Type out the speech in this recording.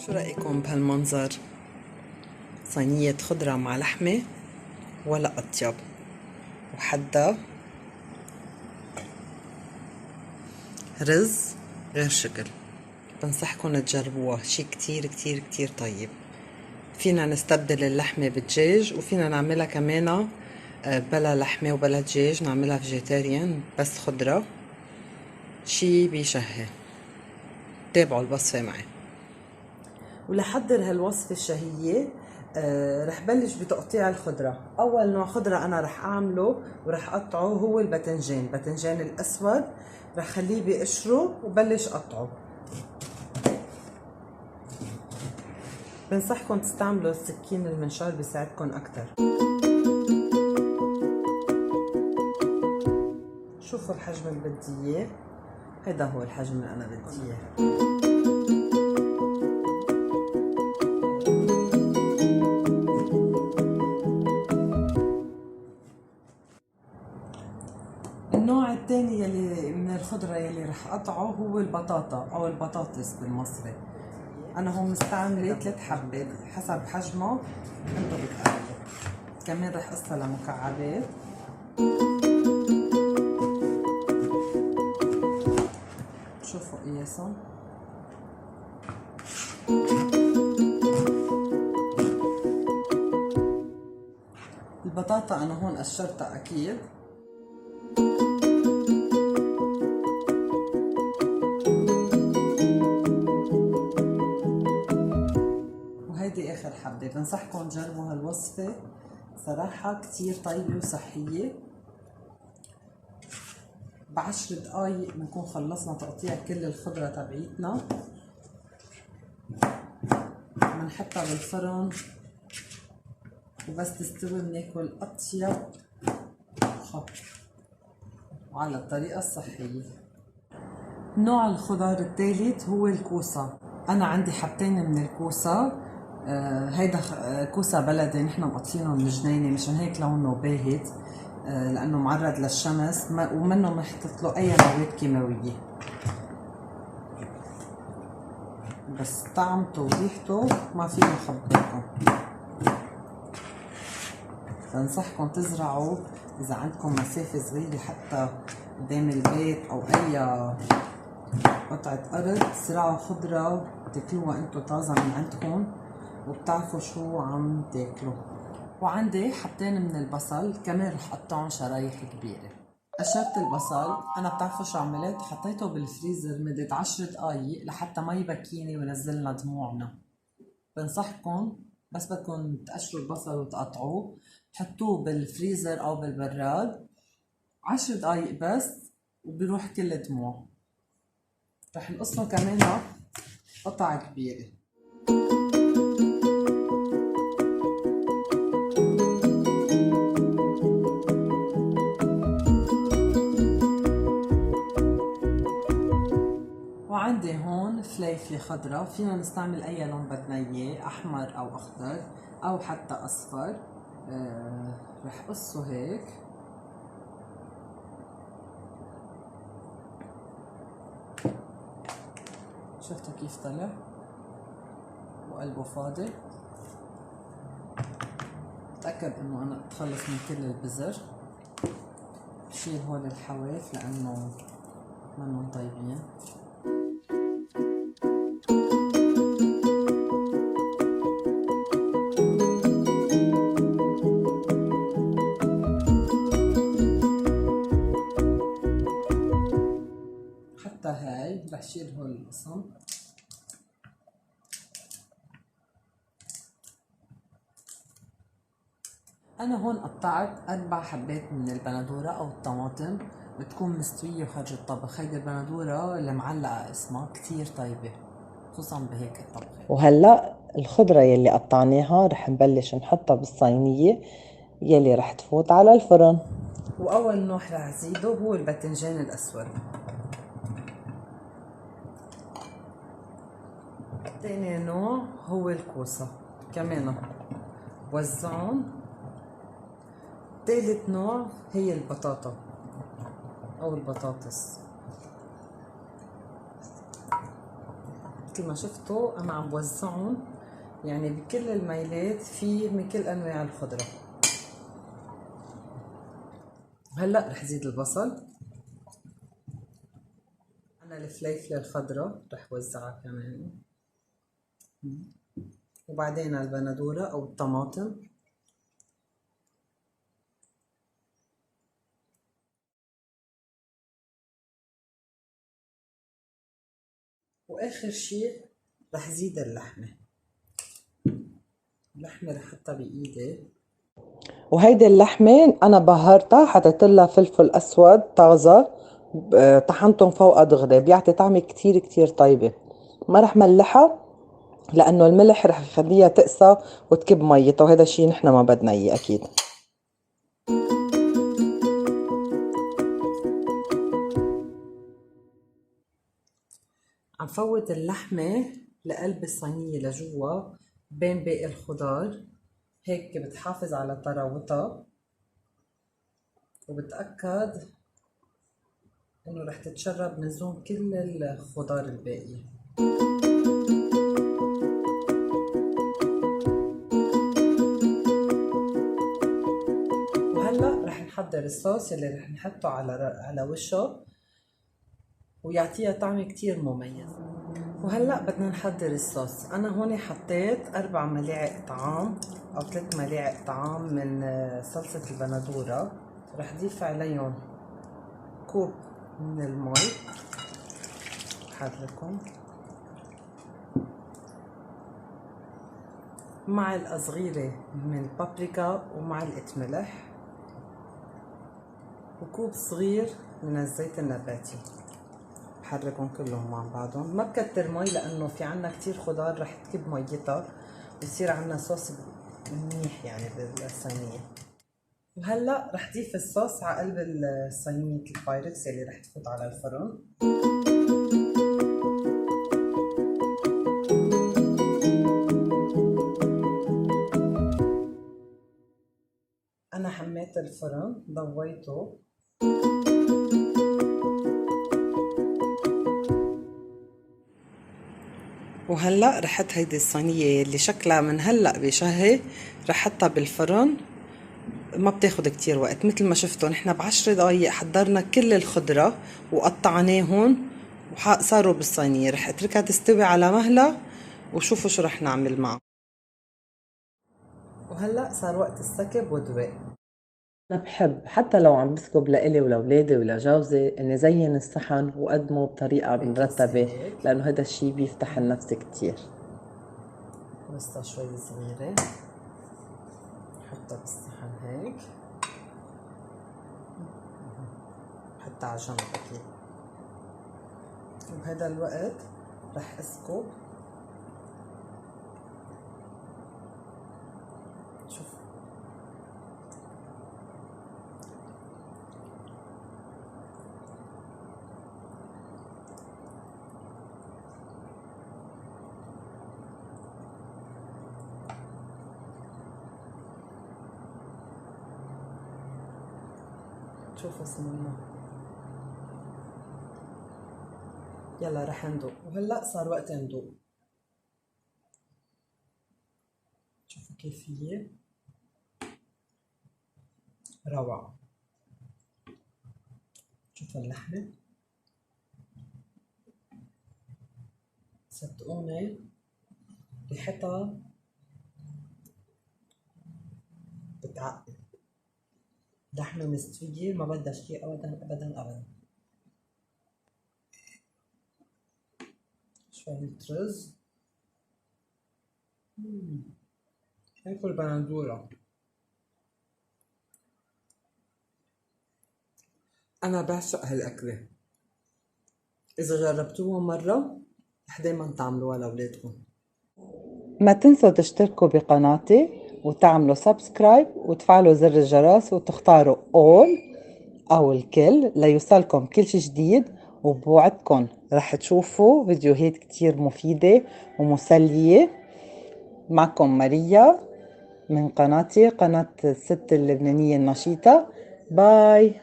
شو رأيكم بهالمنظر؟ صينية خضرة مع لحمة ولا أطيب، وحدا رز غير شكل. بنصحكم تجربوها، شي كتير كتير كتير طيب. فينا نستبدل اللحمة بالدجاج، وفينا نعملها كمان بلا لحمة وبلا دجاج، نعملها فيجيتيريان بس خضرة. شي بيشهي. تابعوا الوصفة معي. ولحضر هالوصفة الشهية رح بلش بتقطيع الخضرة. أول نوع خضرة أنا رح أعمله ورح أقطعه هو الباذنجان الأسود. رح خليه بقشره وبلش قطعه. بنصحكم تستعملوا السكين المنشار، بيساعدكم أكتر. شوفوا الحجم اللي بدي إياه، هيدا هو الحجم اللي أنا بدي إياه. النوع الثاني يلي من الخضرة يلي رح قطعه هو البطاطا أو البطاطس بالمصري. أنا هون مستعملة 3 حبات حسب حجمه انتو بتقرروا. كمان رح قصها لمكعبات. شوفوا قياسهم. البطاطا أنا هون قشرتها أكيد. وهيدي آخر حبة. بنصحكم تجربوا هالوصفة، صراحة كتير طيبة وصحية. ب10 دقايق بنكون خلصنا تقطيع كل الخضرة تبعيتنا. بنحطها بالفرن وبس تستوي بناكل أطيب خط وعلى الطريقة الصحية. نوع الخضار الثالث هو الكوسة. أنا عندي حبتين من الكوسة. هيدا كوسة بلدي نحن مقطفينه من الجنينة، مشان هيك لونه باهت، لأنه معرض للشمس ومنه محطوط له أي مواد كيماوية. بس طعمته وريحته ما فيني أخبركم. بنصحكم تزرعوا إذا عندكم مسافة صغيرة حتى قدام البيت أو أي قطعة أرض، زرعوا خضرة تاكلوها انتو طازة من عندكم وبتعرفوا شو عم تاكلوا. وعندي حبتين من البصل كمان رح قطعهم شرايح كبيرة. قشرت البصل. أنا بتعرفوا شو عملت؟ حطيته بالفريزر مدة 10 دقايق لحتى ما يبكيني وينزلنا دموعنا. بنصحكم بس بدكم تقشروا البصل وتقطعوه، حطوه بالفريزر أو بالبراد 10 دقايق بس وبيروح كل الدموع. رح نقصه كمان قطع كبيرة. وعندي هون فليفلة خضرا، فينا نستعمل أي لون بدنا إياه، أحمر أو أخضر أو حتى أصفر. رح قصه هيك. شفتوا كيف طلع وقلبه فاضي. بتأكد إنه أنا أتخلص من كل البذر. بشيل هول الحواف لأنه منهم طيبين. حتى هاي رح شيل هول القسم. أنا هون قطعت 4 حبات من البندورة أو الطماطم، بتكون مستوية وخرج الطبخ. هيدي البندورة اللي معلقة اسمها كتير طيبة خصوصا بهيك الطبخة. وهلأ الخضرة يلي قطعناها رح نبلش نحطها بالصينية يلي رح تفوت على الفرن. وأول نوع رح زيده هو الباذنجان الأسود. تاني نوع هو الكوسة كمان وزعهم. تالت نوع هي البطاطا أو البطاطس. مثل ما شفتوا انا عم بوزعهم يعني بكل الميلات في من كل انواع الخضره. وهلا رح زيد البصل، انا الفليفله الخضراء رح وزعها كمان، وبعدين البندوره او الطماطم، واخر شيء رح زيد اللحمه. اللحمه رح احطها بايدي، وهيدي اللحمه انا بهرتها، حطيت لها فلفل اسود طازه، طحنتهم فوقها دغري، بيعطي طعمه كتير كتير طيبه. ما رح ملحها لانه الملح رح يخليها تقسى وتكب ميتها، وهذا الشيء نحن ما بدنا اياه اكيد. عم فوت اللحمة لقلب الصينية لجوا بين باقي الخضار، هيك بتحافظ على طراوتها وبتأكد انه رح تتشرب من زون كل الخضار الباقية. وهلا رح نحضر الصوص اللي رح نحطه على وشه ويعطيها طعم كتير مميز. وهلا بدنا نحضر الصوص. انا هون حطيت 4 ملاعق طعام او 3 ملاعق طعام من صلصة البندورة، رح ضيف عليهم كوب من المي، حركهم، معلقة صغيرة من البابريكا ومعلقة ملح، وكوب صغير من الزيت النباتي، بحركهم كلهم مع بعضهم. ما بكتر مي لانه في عنا كتير خضار رح تكب ميتها ويصير عنا صوص منيح يعني بالصينية. وهلا رح ضيف الصوص على قلب الصينية البايركس اللي رح تفوت على الفرن. انا حميت الفرن ضويته، وهلا رحت هيدي الصينية اللي شكلها من هلا بشهي رح حطها بالفرن. ما بتاخد كتير وقت، مثل ما شفتوا نحن ب10 دقايق حضرنا كل الخضرة وقطعناهم وصاروا بالصينية. رح اتركها تستوي على مهلها وشوفوا شو رح نعمل معها. وهلا صار وقت السكب ودواء. أنا بحب حتى لو عم بسكب لإلي ولأولادي ولجوزي إني زين الصحن وقدمه بطريقة مرتبة، لأنه هذا الشي بيفتح النفس كتير. بس شوي صغيرة حطها بالصحن هيك، حطها على جنب أكيد. وبهذا الوقت رح اسكب، شوف شوفوا اسم الله. يلا رح ندوق. وهلا صار وقت ندوق. شوفوا كيف هي روعة. شوفوا اللحمة، صدقوني ريحتها بتعقد. لحمة مستوية ما بدها شيء ابدا ابدا ابدا. شوية رز، هيكل بندورة. أنا بعشق هالأكلة، إذا جربتوها مرة رح دايما تعملوها لأولادكم. ما تنسوا تشتركوا بقناتي وتعملوا سبسكرايب وتفعلوا زر الجرس وتختاروا all أو الكل ليوصلكم كل شي جديد. وبوعدكم رح تشوفوا فيديوهات كتير مفيدة ومسلية. معكم ماريا من قناتي، قناة الست اللبنانية النشيطة. باي.